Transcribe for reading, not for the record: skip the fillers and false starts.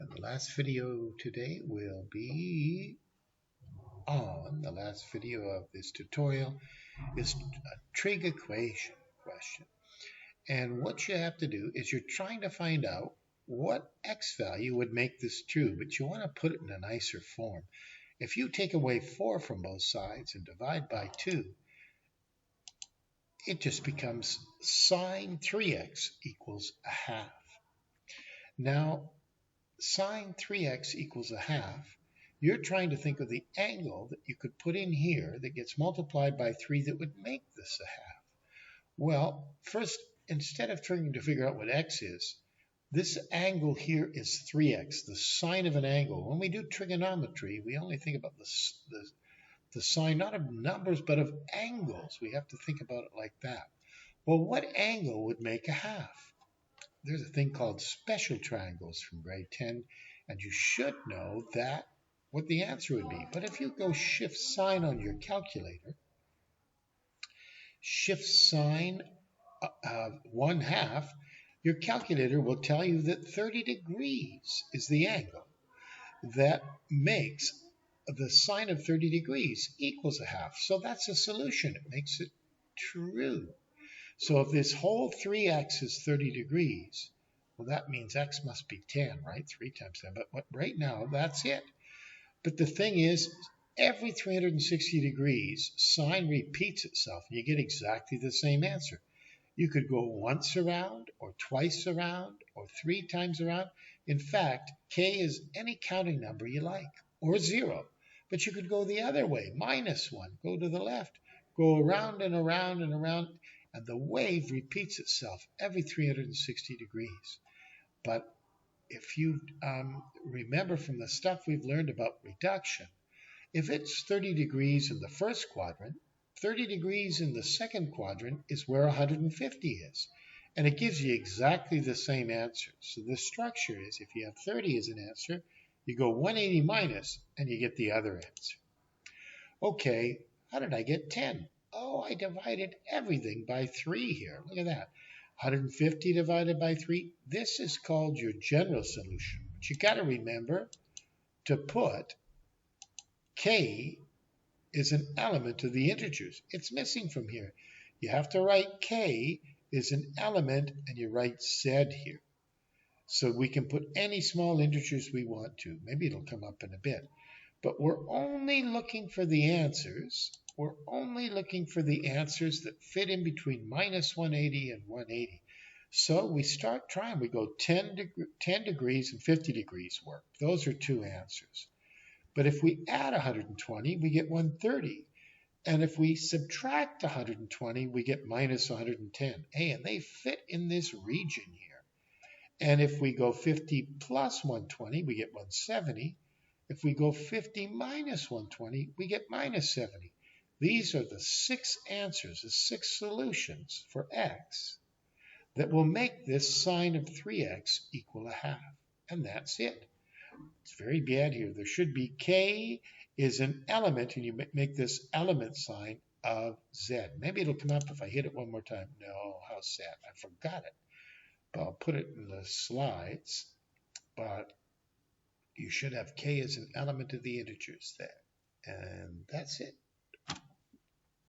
And the last video today will be on the last video of this tutorial is a trig equation question. And what you have to do is you're trying to find out what x value would make this true, but you want to put it in a nicer form. If you take away 4 from both sides and divide by 2, it just becomes sine 3x equals a half. Now, sine 3x equals a half, you're trying to think of the angle that you could put in here that gets multiplied by 3 that would make this a half. Well, first, instead of trying to figure out what x is, this angle here is 3x, the sine of an angle. When we do trigonometry, we only think about the sine, not of numbers, but of angles. We have to think about it like that. Well, what angle would make a half? There's a thing called special triangles from grade 10, and you should know that what the answer would be. But if you go shift sign on your calculator, shift sign 1/2, your calculator will tell you that 30 degrees is the angle that makes the sine of 30 degrees equals a half. So that's a solution. It makes it true. So if this whole 3x is 30 degrees, well, that means x must be 10, right? 3 times 10. But right now, that's it. But the thing is, every 360 degrees, sine repeats itself, and you get exactly the same answer. You could go once around, or twice around, or 3 times around. In fact, k is any counting number you like, or 0. But you could go the other way, -1, go to the left, go around and around and around, and the wave repeats itself every 360 degrees. But if you remember from the stuff we've learned about reduction, if it's 30 degrees in the first quadrant, 30 degrees in the second quadrant is where 150 is. And it gives you exactly the same answer. So the structure is, if you have 30 as an answer, you go 180 minus, and you get the other answer. Okay, how did I get 10? Oh, I divided everything by 3 here. Look at that. 150 divided by 3. This is called your general solution. But you got to remember to put k is an element of the integers. It's missing from here. You have to write k is an element, and you write z here. So we can put any small integers we want to. Maybe it'll come up in a bit. But we're only looking for the answers. We're only looking for the answers that fit in between -180 and 180. So we start trying. We go 10 degrees and 50 degrees work. Those are 2 answers. But if we add 120, we get 130. And if we subtract 120, we get -110. Hey, and they fit in this region here. And if we go 50 plus 120, we get 170. If we go 50 minus 120, we get -70. These are the 6 answers, the 6 solutions for x that will make this sine of 3x equal a half. And that's it. It's very bad here. There should be k is an element, and you make this element sign of z. Maybe it'll come up if I hit it one more time. No, how sad. I forgot it. But I'll put it in the slides. But you should have k as an element of the integers there. And that's it.